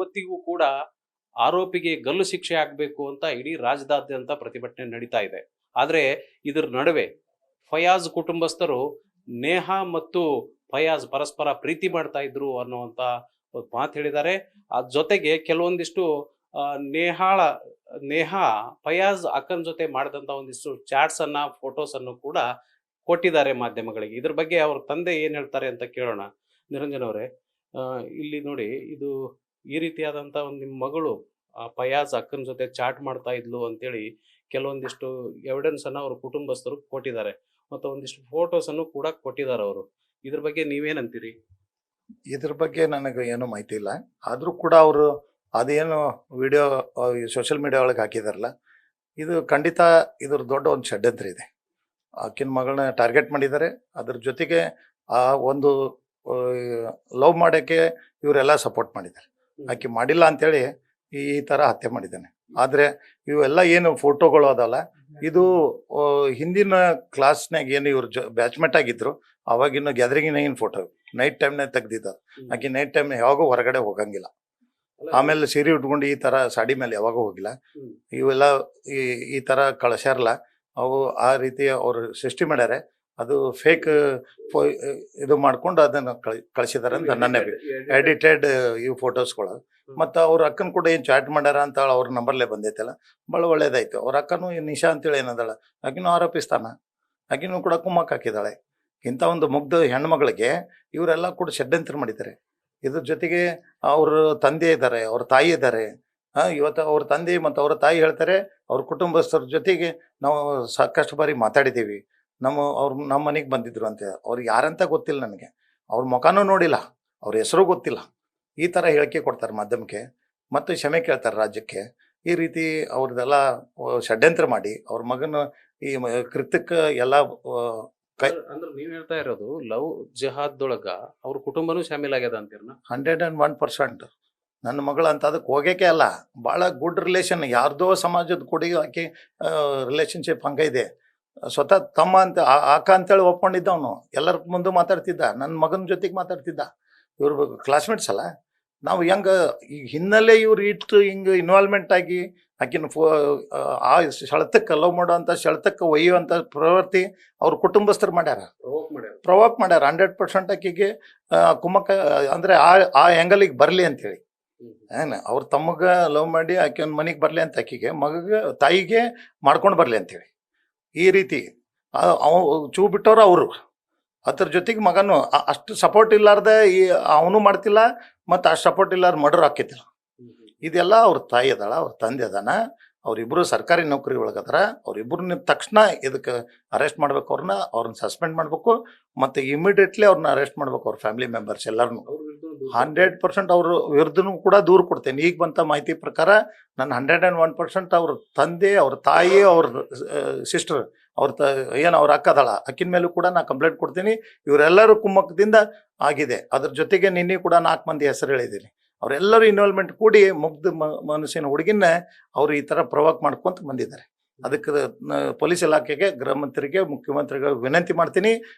ಇವತ್ತಿಗೂ ಕೂಡ ಆರೋಪಿಗೆ ಗಲ್ಲು ಶಿಕ್ಷೆ ಆಗಬೇಕು ಅಂತ ಇಡೀ ರಾಜ್ಯದಾದ್ಯಂತ ಪ್ರತಿಭಟನೆ ನಡೀತಾ ಇದೆ. ಆದ್ರೆ ಇದರ ನಡುವೆ ಫಯಾಜ್ ಕುಟುಂಬಸ್ಥರು ನೇಹಾ ಮತ್ತು ಫಯಾಜ್ ಪರಸ್ಪರ ಪ್ರೀತಿ ಮಾಡ್ತಾ ಇದ್ರು ಅನ್ನುವಂತ ಒಂದು ಮಾತು ಹೇಳಿದ್ದಾರೆ. ಜೊತೆಗೆ ಕೆಲವೊಂದಿಷ್ಟು ಆ, ನೇಹಾಳ ನೇಹಾ ಫಯಾಜ್ ಅಕ್ಕನ ಜೊತೆ ಮಾಡಿದಂತ ಒಂದಿಷ್ಟು ಚಾಟ್ಸ್ ಅನ್ನ ಫೋಟೋಸ್ ಅನ್ನು ಕೂಡ ಕೊಟ್ಟಿದ್ದಾರೆ ಮಾಧ್ಯಮಗಳಿಗೆ. ಇದ್ರ ಬಗ್ಗೆ ಅವ್ರ ತಂದೆ ಏನ್ ಹೇಳ್ತಾರೆ ಅಂತ ಕೇಳೋಣ. ನಿರಂಜನ್ ಅವರೇ, ಆ, ಇಲ್ಲಿ ನೋಡಿ, ಇದು ಈ ರೀತಿಯಾದಂತ ಒಂದು ನಿಮ್ಮ ಮಗಳು ಫಯಾಜ್ ಅಕ್ಕನ ಜೊತೆ ಚಾಟ್ ಮಾಡ್ತಾ ಇದ್ಲು ಅಂತೇಳಿ ಕೆಲವೊಂದಿಷ್ಟು ಎವಿಡೆನ್ಸ್ ಅನ್ನ ಅವ್ರ ಕುಟುಂಬಸ್ಥರು ಕೊಟ್ಟಿದ್ದಾರೆ, ಮತ್ತು ಒಂದಿಷ್ಟು ಫೋಟೋಸ್ ಅನ್ನು ಕೂಡ ಕೊಟ್ಟಿದ್ದಾರೆ ಅವರು. ಇದ್ರ ಬಗ್ಗೆ ನೀವೇನಂತೀರಿ? ಇದ್ರ ಬಗ್ಗೆ ನನಗೆ ಏನೂ ಮಾಹಿತಿ ಇಲ್ಲ. ಆದರೂ ಕೂಡ ಅವರು ಅದೇನು ವಿಡಿಯೋ ಸೋಷಿಯಲ್ ಮೀಡಿಯಾ ಒಳಗೆ ಹಾಕಿದಾರಲ್ಲ, ಇದು ಖಂಡಿತ ಇದ್ರ ದೊಡ್ಡ ಒಂದು ಷಡ್ಯಂತ್ರ ಇದೆ. ಆಕಿನ ಮಗಳನ್ನ ಟಾರ್ಗೆಟ್ ಮಾಡಿದ್ದಾರೆ. ಅದ್ರ ಜೊತೆಗೆ ಆ ಒಂದು ಲವ್ ಮಾಡೋಕ್ಕೆ ಇವರೆಲ್ಲ ಸಪೋರ್ಟ್ ಮಾಡಿದ್ದಾರೆ. ಆಕೆ ಮಾಡಿಲ್ಲ ಅಂತೇಳಿ ಈ ಥರ ಹತ್ಯೆ ಮಾಡಿದ್ದಾನೆ. ಆದರೆ ಇವೆಲ್ಲ ಏನು ಫೋಟೋಗಳು ಅದಲ್ಲ, ಇದು ಹಿಂದಿನ ಕ್ಲಾಸ್ನಾಗ ಏನು ಇವ್ರು ಬ್ಯಾಚ್ಮೆಂಟ್ ಆಗಿದ್ರು ಅವಾಗಿನ ಗ್ಯಾದರಿಂಗಿನ ಫೋಟೋ ನೈಟ್ ಟೈಮ್ನಾಗ ತೆಗ್ದಿದ್ದಾರೆ. ಆಕೆ ನೈಟ್ ಟೈಮ್ ಯಾವಾಗೂ ಹೊರಗಡೆ ಹೋಗಂಗಿಲ್ಲ. ಆಮೇಲೆ ಸೀರೆ ಉಟ್ಕೊಂಡು ಈ ಥರ ಸಾಡಿ ಮೇಲೆ ಯಾವಾಗೂ ಹೋಗಿಲ್ಲ. ಇವೆಲ್ಲ ಈ ಥರ ಕಳ್ಸ್ಯಾರಲ್ಲ, ಅವು ಆ ರೀತಿ ಅವರು ಸೃಷ್ಟಿ ಮಾಡ್ಯಾರೆ. ಅದು ಫೇಕ್ ಇದು ಮಾಡ್ಕೊಂಡು ಅದನ್ನು ಕಳಿಸಿದಾರೆ ಅಂತ ನನ್ನ ಎಡಿಟೆಡ್ ಇವು ಫೋಟೋಸ್ಗಳು. ಮತ್ತು ಅವ್ರ ಅಕ್ಕನ ಕೂಡ ಏನು ಚಾಟ್ ಮಾಡ್ಯಾರ ಅಂತ ಅವ್ರ ನಂಬರ್ಲೇ ಬಂದೈತಲ್ಲ, ಭಾಳ ಒಳ್ಳೇದಾಯ್ತು. ಅವ್ರ ಅಕ್ಕನೂ ನಿಶಾ ಅಂತೇಳಿ ಏನದಾಳ, ಆಕಿನೂ ಆರೋಪಿಸ್ತಾನ, ಆಕಿನೂ ಕೂಡ ಕುಮ್ಮಕ್ ಹಾಕಿದಾಳೆ. ಇಂಥ ಒಂದು ಮುಗ್ಧ ಹೆಣ್ಮಗಳಿಗೆ ಇವರೆಲ್ಲ ಕೂಡ ಷಡ್ಯಂತ್ರ ಮಾಡಿದ್ದಾರೆ. ಇದ್ರ ಜೊತೆಗೆ ಅವ್ರ ತಂದೆ ಇದ್ದಾರೆ, ಅವ್ರ ತಾಯಿ ಇದ್ದಾರೆ. ಇವತ್ತು ಅವ್ರ ತಂದೆ ಮತ್ತು ಅವ್ರ ತಾಯಿ ಹೇಳ್ತಾರೆ, ಅವ್ರ ಕುಟುಂಬಸ್ಥರ ಜೊತೆಗೆ ನಾವು ಸಾಕಷ್ಟು ಬಾರಿ ಮಾತಾಡಿದ್ದೀವಿ, ನಮ್ಮ ಮನೆಗೆ ಬಂದಿದ್ರು ಅಂತ. ಅವ್ರಿಗೆ ಯಾರಂತ ಗೊತ್ತಿಲ್ಲ ನನಗೆ, ಅವ್ರ ಮುಖನೂ ನೋಡಿಲ್ಲ, ಅವ್ರ ಹೆಸರು ಗೊತ್ತಿಲ್ಲ. ಈ ಥರ ಹೇಳಿಕೆ ಕೊಡ್ತಾರೆ ಮಾಧ್ಯಮಕ್ಕೆ ಮತ್ತು ಕ್ಷಮೆ ಕೇಳ್ತಾರೆ ರಾಜ್ಯಕ್ಕೆ. ಈ ರೀತಿ ಅವ್ರದ್ದೆಲ್ಲ ಷಡ್ಯಂತ್ರ ಮಾಡಿ ಅವ್ರ ಮಗನ ಈ ಕೃತ್ಯಕ್ಕೆ ಎಲ್ಲ ಅಂದ್ರೆ ನೀವ್ ಹೇಳ್ತಾ ಇರೋದು ಲವ್ ಜಿಹಾದೊಳಗ ಅವ್ರ ಕುಟುಂಬನೂ ಶಾಮೀಲಾಗ್ಯದ ಅಂತೀರನ? 101%. ನನ್ನ ಮಗಳು ಅಂತ ಅದಕ್ಕೆ ಹೋಗೋಕೆ ಅಲ್ಲ, ಭಾಳ ಗುಡ್ ರಿಲೇಷನ್, ಯಾರ್ದೋ ಸಮಾಜದ ಕೂಡಿ ಆಕೆ ರಿಲೇಷನ್ಶಿಪ್ ಹಂಗೆ ಇದೆ. ಸ್ವತಃ ತಮ್ಮ ಅಂತ ಅಕ್ಕ ಅಂತೇಳಿ ಒಪ್ಕೊಂಡಿದ್ದವನು, ಎಲ್ಲರ ಮುಂದೆ ಮಾತಾಡ್ತಿದ್ದ, ನನ್ನ ಮಗನ ಜೊತೆಗೆ ಮಾತಾಡ್ತಿದ್ದ. ಇವ್ರ ಕ್ಲಾಸ್ಮೇಟ್ಸ್ ಅಲ್ಲ. ನಾವು ಹೆಂಗೆ ಈ ಹಿನ್ನೆಲೆ ಇವ್ರು ಇಟ್ಟು ಹಿಂಗೆ ಇನ್ವಾಲ್ವ್ಮೆಂಟ್ ಆಗಿ ಆಕಿನ ಆ ಸೆಳೆತಕ್ಕೆ ಲವ್ ಮಾಡೋವಂಥ ಸೆಳೆತಕ್ಕೆ ಒಯ್ಯುವಂಥ ಪ್ರವೃತ್ತಿ ಅವ್ರ ಕುಟುಂಬಸ್ಥರು ಮಾಡ್ಯಾರ, ಪ್ರವೋಕ್ ಮಾಡ್ಯಾರ. 100% ಆಕಿಗೆ ಕುಮ್ಮಕ್ಕ ಅಂದರೆ ಆ ಆ್ಯಂಗಲಿಗೆ ಬರಲಿ ಅಂತೇಳಿ ಏನು ಅವ್ರು ತಮಗೆ ಲವ್ ಮಾಡಿ ಆಕೆ ಮನೆಗೆ ಬರಲಿ ಅಂತ, ಆಕಿಗೆ ತಾಯಿಗೆ ಮಾಡ್ಕೊಂಡು ಬರಲಿ ಅಂತೇಳಿ ಈ ರೀತಿ ಚೂ ಬಿಟ್ಟವ್ರು ಅವರು. ಅದ್ರ ಜೊತೆಗೆ ಮಗನು ಅಷ್ಟು ಸಪೋರ್ಟ್ ಇಲ್ಲಾರ್ದೆ ಅವನು ಮಾಡ್ತಿಲ್ಲ, ಮತ್ತು ಅಷ್ಟು ಸಪೋರ್ಟ್ ಇಲ್ಲಾರ ಮರ್ಡರ್ ಆಕೈತಿಲ್ಲ. ಇದೆಲ್ಲ ಅವ್ರ ತಾಯಿ ಅದಾಳ, ಅವ್ರ ತಂದೆ ಅದಾನ, ಅವರಿಬ್ಬರು ಸರ್ಕಾರಿ ನೌಕರಿ ಒಳಗದಾರ. ಅವರಿಬ್ಬರನ್ನ ತಕ್ಷಣ ಇದಕ್ಕೆ ಅರೆಸ್ಟ್ ಮಾಡ್ಬೇಕು, ಅವ್ರನ್ನ ಸಸ್ಪೆಂಡ್ ಮಾಡಬೇಕು, ಮತ್ತು ಇಮಿಡಿಯೇಟ್ಲಿ ಅವ್ರನ್ನ ಅರೆಸ್ಟ್ ಮಾಡ್ಬೇಕು, ಅವ್ರ ಫ್ಯಾಮಿಲಿ ಮೆಂಬರ್ಸ್ ಎಲ್ಲರನ್ನು. 100% ಅವ್ರ ವಿರುದ್ಧನೂ ಕೂಡ ದೂರು ಕೊಡ್ತೇನೆ. ಈಗ ಬಂತ ಮಾಹಿತಿ ಪ್ರಕಾರ ನನ್ನ 101% ಅವ್ರ ತಂದೆ, ಅವ್ರ ತಾಯಿ, ಅವ್ರ ಸಿಸ್ಟರ್, ಏನು ಅವ್ರ ಅಕ್ಕ ಅದಾಳ, ಅಕ್ಕಿನ ಮೇಲೂ ಕೂಡ ನಾ ಕಂಪ್ಲೇಂಟ್ ಕೊಡ್ತೀನಿ. ಇವರೆಲ್ಲರೂ ಕುಮ್ಮಕ್ಕದಿಂದ ಆಗಿದೆ. ಅದ್ರ ಜೊತೆಗೆ ನಿನ್ನೆ ಕೂಡ 4 ಮಂದಿ ಹೆಸರು ಹೇಳಿದ್ದೀನಿ. ಅವರೆಲ್ಲರೂ ಇನ್ವಾಲ್ವ್ಮೆಂಟ್ ಕೂಡಿ ಮುಗ್ಧ ಮನಸ್ಸಿನ ಹುಡುಗಿನ ಅವರು ಈ ಥರ ಪ್ರವೋಕ್ ಮಾಡ್ಕೊಂತ ಬಂದಿದ್ದಾರೆ. ಅದಕ್ಕೆ ಪೊಲೀಸ್ ಇಲಾಖೆಗೆ, ಗೃಹ ಮಂತ್ರಿಗೆ, ಮುಖ್ಯಮಂತ್ರಿಗಳಿಗೆ ವಿನಂತಿ ಮಾಡ್ತೀನಿ,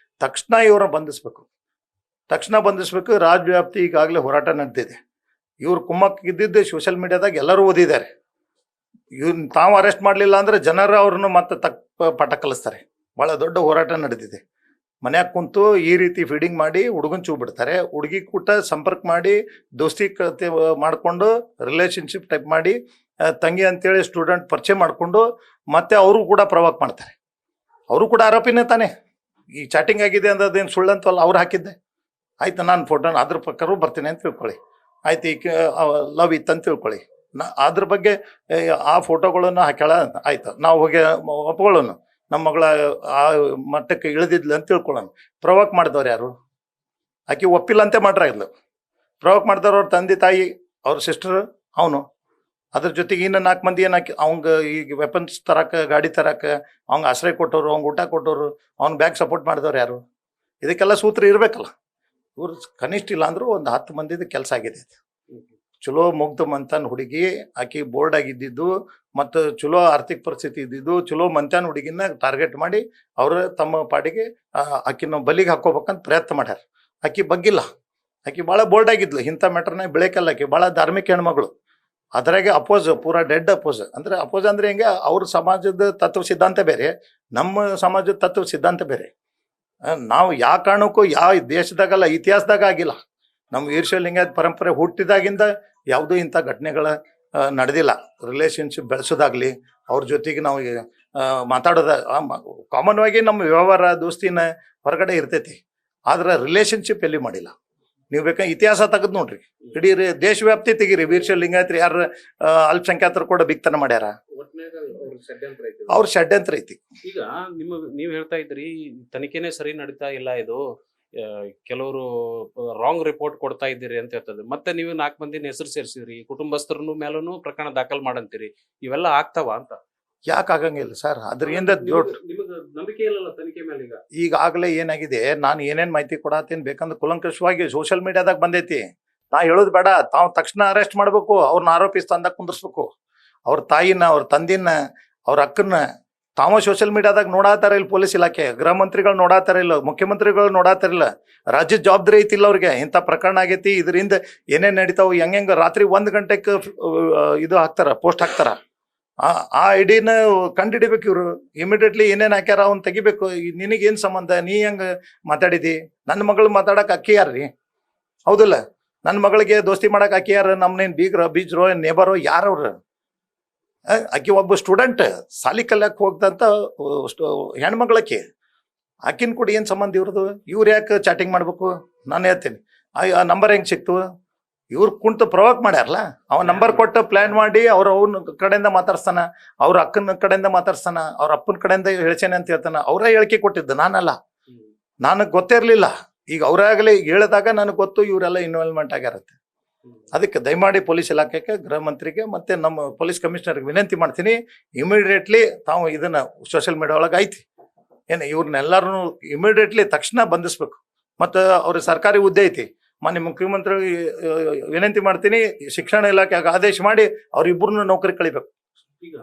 ತಕ್ಷಣ ಇವ್ರನ್ನ ಬಂಧಿಸ್ಬೇಕು. ರಾಜ್ಯವ್ಯಾಪ್ತಿ ಈಗಾಗಲೇ ಹೋರಾಟ ನಡೆದಿದೆ. ಇವ್ರು ಕುಮ್ಮಕ್ ಇದ್ದಿದ್ದು ಸೋಷಿಯಲ್ ಮೀಡಿಯಾದಾಗ ಎಲ್ಲರೂ ಓದಿದ್ದಾರೆ. ಇವ್ರನ್ನ ತಾವು ಅರೆಸ್ಟ್ ಮಾಡಲಿಲ್ಲ ಅಂದರೆ ಜನರು ಅವ್ರನ್ನ ಮತ್ತೆ ಪಾಠ ಕಲಿಸ್ತಾರೆ. ಭಾಳ ದೊಡ್ಡ ಹೋರಾಟ ನಡೆದಿದೆ. ಮನ್ಯಾಗ ಕುಂತು ಈ ರೀತಿ ಫೀಡಿಂಗ್ ಮಾಡಿ ಹುಡುಗನ್ ಚೂ ಬಿಡ್ತಾರೆ. ಹುಡುಗಿ ಕೂಟ ಸಂಪರ್ಕ ಮಾಡಿ ದೋಸ್ತಿ ಮಾಡಿಕೊಂಡು ರಿಲೇಷನ್ಶಿಪ್ ಟೈಪ್ ಮಾಡಿ ತಂಗಿ ಅಂತೇಳಿ ಸ್ಟೂಡೆಂಟ್ ಪರಿಚಯ ಮಾಡಿಕೊಂಡು ಮತ್ತೆ ಅವರು ಕೂಡ ಪ್ರವೋಕ್ ಮಾಡ್ತಾರೆ. ಅವರು ಕೂಡ ಆರೋಪಿನೇ ತಾನೆ. ಈ ಚಾಟಿಂಗ್ ಆಗಿದೆ ಅಂದೇನು ಸುಳ್ಳಂತವಲ್ಲ, ಅವ್ರು ಹಾಕಿದ್ದೆ. ಆಯ್ತು, ನಾನು ಫೋಟೋನ ಅದ್ರ ಪ್ರಕಾರ ಬರ್ತೀನಿ ಅಂತ ತಿಳ್ಕೊಳ್ಳಿ. ಆಯ್ತು, ಈಗ ಲವ್ ಇತ್ತಂತ ತಿಳ್ಕೊಳ್ಳಿ. ಅದ್ರ ಬಗ್ಗೆ ಆ ಫೋಟೋಗಳನ್ನು ಹಾಕ್ಯಾಳ, ಆಯ್ತು, ನಾವು ಹೋಗಿ ಒಪ್ಕೊಳ್ಳೋಣ, ನಮ್ಮ ಮಗಳ ಆ ಮಟ್ಟಕ್ಕೆ ಇಳಿದಿದ್ಲು ಅಂತ ತಿಳ್ಕೊಳ್ಳೋಣ. ಪ್ರವೋಕ್ ಮಾಡಿದವ್ರು ಯಾರು? ಆಕೆ ಒಪ್ಪಿಲ್ಲ ಅಂತೆ ಮಾಡ್ರಾಗಿದ್ಲು. ಪ್ರವೋಕ್ ಮಾಡಿದವ್ರು ಅವ್ರ ತಂದೆ ತಾಯಿ, ಅವ್ರ ಸಿಸ್ಟರ್, ಅವನು. ಅದ್ರ ಜೊತೆಗೆ ಇನ್ನು 4 ಮಂದಿ ಏನಾಕಿ ಅವಂಗೆ ಈಗ ವೆಪನ್ಸ್ ತರಕ್ಕೆ, ಗಾಡಿ ತರಕ್ಕೆ ಅವ್ಗೆ ಆಶ್ರಯ ಕೊಟ್ಟವರು, ಅವ್ಗೆ ಊಟ ಕೊಟ್ಟವರು, ಅವ್ನ ಬ್ಯಾಗ್ ಸಪೋರ್ಟ್ ಮಾಡಿದವ್ರು ಯಾರು? ಇದಕ್ಕೆಲ್ಲ ಸೂತ್ರ ಇರಬೇಕಲ್ಲ. ಇವ್ರು ಕನಿಷ್ಠ ಇಲ್ಲ ಅಂದರೂ ಒಂದು 10 ಮಂದಿದು ಕೆಲಸ ಆಗಿದೆ. ಚಲೋ ಮುಗ್ಧ ಮಂತನ್ ಹುಡುಗಿ, ಆಕಿ ಬೋರ್ಡ್ ಆಗಿದ್ದಿದ್ದು ಮತ್ತು ಚಲೋ ಆರ್ಥಿಕ ಪರಿಸ್ಥಿತಿ ಇದ್ದಿದ್ದು, ಚಲೋ ಮಂತ್ಯಾನ ಹುಡುಗಿನ ಟಾರ್ಗೆಟ್ ಮಾಡಿ ಅವರು ತಮ್ಮ ಪಾಡಿಗೆ ಆಕಿನ ಬಲಿಗೆ ಹಾಕೋಬೇಕಂತ ಪ್ರಯತ್ನ ಮಾಡ್ಯಾರ. ಆಕಿ ಬಗ್ಗಿಲ್ಲ. ಆಕೆ ಭಾಳ ಬೋಲ್ಡ್ ಆಗಿದ್ಲು, ಇಂಥ ಮ್ಯಾಟ್ರನ್ನ ಬೆಳಕಲ್ಲ. ಆಕೆ ಭಾಳ ಧಾರ್ಮಿಕ ಹೆಣ್ಮಗಳು, ಅದ್ರಾಗೆ ಅಪೋಸ್, ಪೂರಾ ಡೆಡ್ ಅಪೋಸ್. ಅಂದರೆ ಅಪೋಸ್ ಅಂದರೆ ಹೆಂಗೆ, ಅವ್ರ ಸಮಾಜದ ತತ್ವ ಸಿದ್ಧಾಂತ ಬೇರೆ, ನಮ್ಮ ಸಮಾಜದ ತತ್ವ ಸಿದ್ಧಾಂತ ಬೇರೆ. ನಾವು ಯಾವ ಕಾರಣಕ್ಕೂ ಯಾವ ದೇಶದಾಗಲ್ಲ, ಇತಿಹಾಸದಾಗ ಆಗಿಲ್ಲ. ನಮ್ಮ ವೀರಶೈವ ಲಿಂಗಾಯತ ಪರಂಪರೆ ಹುಟ್ಟಿದಾಗಿಂದ ಯಾವುದೂ ಇಂಥ ಘಟನೆಗಳ ನಡೆದಿಲ್ಲ. ರಿಲೇಷನ್ಶಿಪ್ ಬೆಳೆಸೋದಾಗ್ಲಿ, ಅವ್ರ ಜೊತೆಗೆ ನಾವು ಮಾತಾಡೋದ ಕಾಮನ್ ಆಗಿ ನಮ್ಮ ವ್ಯವಹಾರ ದೋಸ್ತಿನ ಹೊರಗಡೆ ಇರ್ತೈತಿ, ಆದ್ರೆ ರಿಲೇಷನ್ಶಿಪ್ ಎಲ್ಲಿ ಮಾಡಿಲ್ಲ. ನೀವು ಬೇಕಾ ಇತಿಹಾಸ ತೆಗೆದು ನೋಡ್ರಿ, ಇಡೀ ದೇಶವ್ಯಾಪ್ತಿ ತೆಗೀರಿ, ವೀರಶೈವ ಲಿಂಗಾಯತರು ಯಾರು ಅಲ್ಪಸಂಖ್ಯಾತರು ಕೂಡ ಬಿಗ್ತನ ಮಾಡ್ಯಾರ, ಅವ್ರ ಷಡ್ಯಂತ್ರ ಐತಿ. ಈಗ ನೀವ್ ಹೇಳ್ತಾ ಇದ್ರಿ ತನಿಖೆನೇ ಸರಿ ನಡೀತಾ ಇಲ್ಲ, ಇದು ಕೆಲವರು ರಾಂಗ್ ರಿಪೋರ್ಟ್ ಕೊಡ್ತಾ ಇದ್ದೀರಿ ಅಂತ ಹೇಳ್ತದೆ. ಮತ್ತೆ ನೀವು 4 ಮಂದಿನ ಹೆಸರು ಸೇರಿಸಿದ್ರಿ, ಕುಟುಂಬಸ್ಥರ ಮೇಲೂ ಪ್ರಕರಣ ದಾಖಲ್ ಮಾಡಂತೀರಿ, ಇವೆಲ್ಲ ಆಗ್ತಾವ ಅಂತ? ಯಾಕೆ ಆಗಂಗಿಲ್ಲ ಸರ್, ಅದರಿಂದ ದೊಡ್ಡ ನಂಬಿಕೆ ಇಲ್ಲ ತನಿಖೆ ಮೇಲೆ. ಈಗಾಗಲೇ ಏನಾಗಿದೆ, ನಾನು ಏನೇನು ಮಾಹಿತಿ ಕೊಡತ್ತೀನಿ ಬೇಕಂದ್ರೆ ಕುಲಂಕಷವಾಗಿ ಸೋಷಿಯಲ್ ಮೀಡಿಯಾದಾಗ ಬಂದೈತಿ. ನಾ ಹೇಳೋದು ಬೇಡ, ತಾವು ತಕ್ಷಣ ಅರೆಸ್ಟ್ ಮಾಡಬೇಕು, ಅವ್ರನ್ನ ಆರೋಪಿ ಸ್ಥಾನದಾಗ ಕುಂದಿರ್ಸ್ಬೇಕು. ಅವ್ರ ತಾಯಿನ, ಅವ್ರ ತಂದಿನ, ಅವ್ರ ಅಕ್ಕನ್ನ ತಾವು ಸೋಷಿಯಲ್ ಮೀಡಿಯಾದಾಗ ನೋಡಾತಾರ ಇಲ್ಲ, ಪೊಲೀಸ್ ಇಲಾಖೆ, ಗೃಹ ಮಂತ್ರಿಗಳು ನೋಡಾತಾರ ಇಲ್ಲ, ಮುಖ್ಯಮಂತ್ರಿಗಳು ನೋಡಾತಾರಿಲ್ಲ. ರಾಜ್ಯದ ಜವಾಬ್ದಾರಿ ಐತಿಲ್ಲ ಅವ್ರಿಗೆ. ಇಂಥ ಪ್ರಕರಣ ಆಗೈತಿ, ಇದರಿಂದ ಏನೇನು ನಡೀತಾವೆ, ಹೆಂಗೆ ರಾತ್ರಿ 1 ಗಂಟೆಗೆ ಇದು ಹಾಕ್ತಾರ, ಪೋಸ್ಟ್ ಹಾಕ್ತಾರ. ಆ ಐಡಿನ ಕಂಡುಹಿಡಿಬೇಕು ಇವರು. ಇಮಿಡಿಯೇಟ್ಲಿ ಏನೇನು ಹಾಕ್ಯಾರ ಅವ್ನು ತೆಗಿಬೇಕು. ನಿನಗೇನು ಸಂಬಂಧ, ನೀ ಹೆಂಗೆ ಮಾತಾಡಿದಿ? ನನ್ನ ಮಗಳು ಮಾತಾಡಕ್ಕೆ ಅಕ್ಕಿ ಯಾರ್ರಿ? ಹೌದಿಲ್ಲ, ನನ್ನ ಮಗಳಿಗೆ ದೋಸ್ತಿ ಮಾಡಕ್ಕೆ ಅಕ್ಕಿ ಯಾರು? ನಮ್ಮನೇನು ಬೀಜ್ರೋ ನೇಬರೋ ಯಾರವ್ರು? ಆಕಿ ಒಬ್ಬ ಸ್ಟೂಡೆಂಟ್, ಸಾಲಿ ಕಲ್ಯಾಕ್ ಹೋಗ್ದಂತ ಹೆಣ್ಮಗಳಕ್ಕಿ, ಆಕಿನ ಕೂಡ ಏನು ಸಂಬಂಧ ಇವ್ರದ್ದು? ಇವ್ರು ಯಾಕೆ ಚಾಟಿಂಗ್ ಮಾಡ್ಬೇಕು? ನಾನು ಹೇಳ್ತೀನಿ, ಆ ನಂಬರ್ ಹೆಂಗೆ ಸಿಕ್ತು? ಇವ್ರು ಕುಂತು ಪ್ರವೋಕ್ ಮಾಡ್ಯಾರಲ್ಲ, ಅವ ನಂಬರ್ ಕೊಟ್ಟು ಪ್ಲಾನ್ ಮಾಡಿ ಅವ್ನ ಕಡೆಯಿಂದ ಮಾತಾಡ್ಸ್ತಾನ, ಅವ್ರ ಅಕ್ಕನ ಕಡೆಯಿಂದ ಮಾತಾಡ್ಸ್ತಾನ, ಅವ್ರ ಅಪ್ಪನ ಕಡೆಯಿಂದ ಹೇಳ್ಸೇನೆ ಅಂತ ಹೇಳ್ತಾನ. ಅವರೇ ಹೇಳಿಕೆ ಕೊಟ್ಟಿದ್ದು, ನಾನಲ್ಲ, ನನಗೆ ಗೊತ್ತೇ ಇರಲಿಲ್ಲ. ಈಗ ಅವರಾಗಲೇ ಹೇಳಿದಾಗ ನನಗೆ ಗೊತ್ತು ಇವರೆಲ್ಲ ಇನ್ವಾಲ್ವ್ಮೆಂಟ್ ಆಗ್ಯಾರತ್ತೆ. ಅದಕ್ಕೆ ದಯಮಾಡಿ ಪೊಲೀಸ್ ಇಲಾಖೆಗೆ, ಗೃಹ ಮಂತ್ರಿಗೆ ಮತ್ತು ನಮ್ಮ ಪೊಲೀಸ್ ಕಮಿಷನರ್ಗೆ ವಿನಂತಿ ಮಾಡ್ತೀನಿ, ಇಮಿಡಿಯೇಟ್ಲಿ ತಾವು ಇದನ್ನು ಸೋಷಿಯಲ್ ಮೀಡಿಯಾ ಒಳಗೆ ಐತಿ ಏನು, ಇವ್ರನ್ನೆಲ್ಲರೂ ಇಮಿಡಿಯೇಟ್ಲಿ ತಕ್ಷಣ ಬಂಧಿಸ್ಬೇಕು. ಮತ್ತು ಅವ್ರಿಗೆ ಸರ್ಕಾರಿ ಹುದ್ದೆ ಐತಿ, ಮಾನ್ಯ ಮುಖ್ಯಮಂತ್ರಿ ವಿನಂತಿ ಮಾಡ್ತೀನಿ, ಶಿಕ್ಷಣ ಇಲಾಖೆಗೆ ಆದೇಶ ಮಾಡಿ ಅವ್ರಿಬ್ಬರನ್ನು ನೌಕರಿ ಕಳಿಬೇಕು. ಈಗ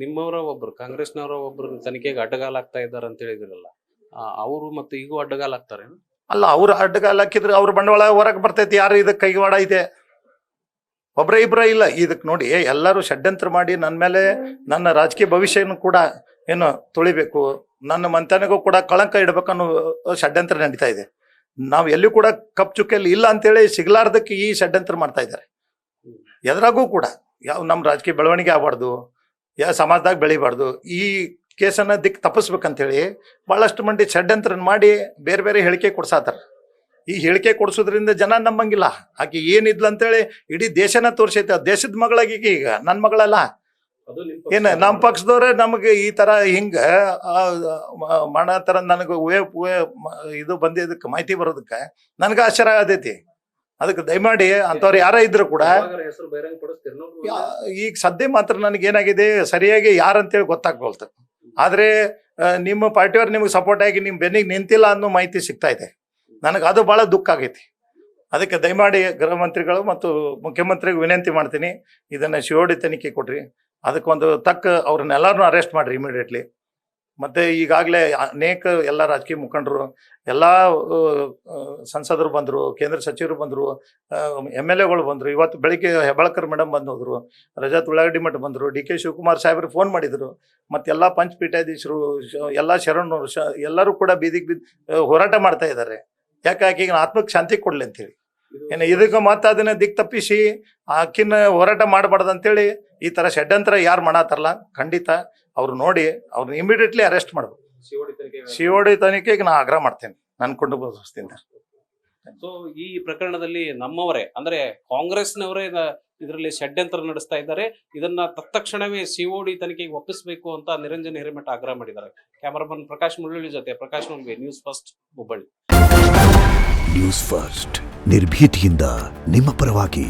ನಿಮ್ಮವರ ಒಬ್ರು, ಕಾಂಗ್ರೆಸ್ನವರ ಒಬ್ರು ತನಿಖೆಗೆ ಅಡ್ಡಗಾಲಾಗ್ತಾ ಇದ್ದಾರೆ ಅಂತ ಹೇಳಿದ್ರಲ್ಲ, ಅವರು ಮತ್ತು ಈಗೂ ಅಡ್ಡಗಾಲಾಗ್ತಾರೆ? ಅಲ್ಲ, ಅವ್ರು ಅಡ್ಡಗಾಲ ಹಾಕಿದ್ರೆ ಅವ್ರ ಬಂಡವಾಳ ಹೊರಗೆ ಬರ್ತೈತಿ. ಯಾರು ಇದಕ್ಕೆ ಕೈವಾಡ ಐತೆ? ಒಬ್ರ ಇಬ್ರ ಇಲ್ಲ. ಇದಕ್ಕೆ ನೋಡಿ, ಎಲ್ಲರೂ ಷಡ್ಯಂತ್ರ ಮಾಡಿ ನನ್ನ ಮೇಲೆ, ನನ್ನ ರಾಜಕೀಯ ಭವಿಷ್ಯನೂ ಕೂಡ ಏನು ತುಳಿಬೇಕು, ನನ್ನ ಮಂತನಿಗೂ ಕೂಡ ಕಳಂಕ ಇಡಬೇಕನ್ನೋ ಷಡ್ಯಂತ್ರ ನಡೀತಾ ಇದೆ. ನಾವು ಎಲ್ಲಿ ಕೂಡ ಕಪ್ ಚುಕ್ಕೆಲ್ಲಿ ಇಲ್ಲ ಅಂತೇಳಿ ಸಿಗ್ಲಾರ್ದಕ್ಕೆ ಈ ಷಡ್ಯಂತ್ರ ಮಾಡ್ತಾ ಇದ್ದಾರೆ. ಎದ್ರಾಗೂ ಕೂಡ ಯಾವ ನಮ್ಮ ರಾಜಕೀಯ ಬೆಳವಣಿಗೆ ಆಗಬಾರ್ದು, ಯಾವ ಸಮಾಜದಾಗ ಬೆಳಿಬಾರ್ದು, ಈ ಕೇಸನ್ನು ದಿಕ್ಕು ತಪ್ಪಿಸ್ಬೇಕಂತೇಳಿ ಭಾಳಷ್ಟು ಮಂದಿ ಷಡ್ಯಂತ್ರ ಮಾಡಿ ಬೇರೆ ಬೇರೆ ಹೇಳಿಕೆ ಕೊಡ್ಸಾತಾರ. ಈ ಹೇಳಿಕೆ ಕೊಡ್ಸೋದ್ರಿಂದ ಜನ ನಂಬಂಗಿಲ್ಲ. ಆಕೆ ಏನಿದ್ಲು ಅಂತೇಳಿ ಇಡೀ ದೇಶನ ತೋರಿಸೈತೆ. ದೇಶದ ಮಗಳಾಗಿ ಈಗ ನನ್ನ ಮಗಳಲ್ಲ ಏನು, ನಮ್ಮ ಪಕ್ಷದವ್ರೆ ನಮಗೆ ಈ ಥರ ಹಿಂಗೆ ಮಾಡತ್ತಾರ. ನನಗೆ ಇದು ಬಂದಿದ್ದಕ್ಕೆ ಮಾಹಿತಿ ಬರೋದಕ್ಕೆ ನನಗೆ ಆಶ್ಚರ್ಯ ಆಗತೈತಿ. ಅದಕ್ಕೆ ದಯಮಾಡಿ ಅಂಥವ್ರು ಯಾರ ಇದ್ರು ಕೂಡ, ಈಗ ಸದ್ಯ ಮಾತ್ರ ನನಗೇನಾಗಿದೆ ಸರಿಯಾಗಿ ಯಾರಂತೇಳಿ ಗೊತ್ತಾಗ್ಬೋಲ್ತು. ಆದರೆ ನಿಮ್ಮ ಪಾರ್ಟಿಯವ್ರು ನಿಮಗೆ ಸಪೋರ್ಟ್ ಆಗಿ ನಿಮ್ಮ ಬೆನ್ನಿಗೆ ನಿಂತಿಲ್ಲ ಅನ್ನೋ ಮಾಹಿತಿ ಸಿಗ್ತಾ ಇದೆ. ನನಗೆ ಅದು ಭಾಳ ದುಃಖ ಆಗೈತಿ. ಅದಕ್ಕೆ ದಯಮಾಡಿ ಗೃಹ ಮಂತ್ರಿಗಳು ಮತ್ತು ಮುಖ್ಯಮಂತ್ರಿಗೆ ವಿನಂತಿ ಮಾಡ್ತೀನಿ, ಇದನ್ನು COD ತನಿಖೆ ಕೊಡ್ರಿ, ಅದಕ್ಕೊಂದು ತಕ್ಕ ಅವ್ರನ್ನೆಲ್ಲರನ್ನೂ ಅರೆಸ್ಟ್ ಮಾಡಿರಿ ಇಮಿಡಿಯೇಟ್ಲಿ. ಮತ್ತು ಈಗಾಗಲೇ ಅನೇಕ ಎಲ್ಲ ರಾಜಕೀಯ ಮುಖಂಡರು, ಎಲ್ಲ ಸಂಸದರು ಬಂದರು, ಕೇಂದ್ರ ಸಚಿವರು ಬಂದರು, MLAಗಳು ಬಂದರು. ಇವತ್ತು ಬೆಳಿಗ್ಗೆ ಹೆಬ್ಬಾಳ್ಕರ್ ಮೇಡಮ್ ಬಂದು ಹೋದರು, ರಜತ್ ಉಳ್ಳಾಗಡ್ಡಿ ಮಠ ಬಂದರು, DK ಶಿವಕುಮಾರ್ ಸಾಹೇಬರು ಫೋನ್ ಮಾಡಿದರು, ಮತ್ತೆಲ್ಲ ಪಂಚಪೀಠಾಧೀಶರು, ಎಲ್ಲ ಶರಣರು, ಎಲ್ಲರೂ ಕೂಡ ಬೀದಿಗೆ ಬಿದ್ದು ಹೋರಾಟ ಮಾಡ್ತಾ ಇದ್ದಾರೆ. ಯಾಕೆ ಈಗ ಆತ್ಮಕ್ಕೆ ಶಾಂತಿ ಕೊಡಲಿ ಅಂತೇಳಿ. ಏನು ಇದಕ್ಕೆ ಮತ್ತೆ ಅದನ್ನ ದಿಕ್ಕು ತಪ್ಪಿಸಿ ಆಕಿನ ಹೋರಾಟ ಮಾಡಬಾರ್ದು ಅಂತೇಳಿ ಈ ಥರ ಷಡ್ಯಂತ್ರ ಯಾರು ಮಾಡತ್ತಾರಲ್ಲ, ಖಂಡಿತ ಅವ್ರು ನೋಡಿ ಅವ್ರನ್ನ ಇಮಿಡಿಯೇಟ್ಲಿ ಅರೆಸ್ಟ್ ಮಾಡ್ಬೇಕು. COD ತನಿಖೆಗೆ ನಾ ಆಗ್ರಹ ಮಾಡ್ತೇನೆ ನನ್ನ ಕುಟುಂಬದಿಂದ. ಸೊ ಈ ಪ್ರಕರಣದಲ್ಲಿ ನಮ್ಮವರೇ ಅಂದ್ರೆ ಕಾಂಗ್ರೆಸ್ನವರೇ ಇದರಲ್ಲಿ ಷಡ್ಯಂತ್ರ ನಡೆಸ್ತಾ ಇದ್ದಾರೆ. ಇದನ್ನ ತತ್ಕ್ಷಣವೇ COD ತನಿಖೆಗೆ ಒಪ್ಪಿಸಬೇಕು ಅಂತ ನಿರಂಜನ್ ಹಿರೇಮಠ ಆಗ್ರಹ ಮಾಡಿದ್ದಾರೆ. ಕ್ಯಾಮರಾಮನ್ ಪ್ರಕಾಶ್ ಮುಳ್ಳಿ ಜೊತೆ Prakash Mulli, news first, Hubballi. News first, ನಿರ್ಭೀತಿಯಿಂದ ನಿಮ್ಮ ಪರವಾಗಿ.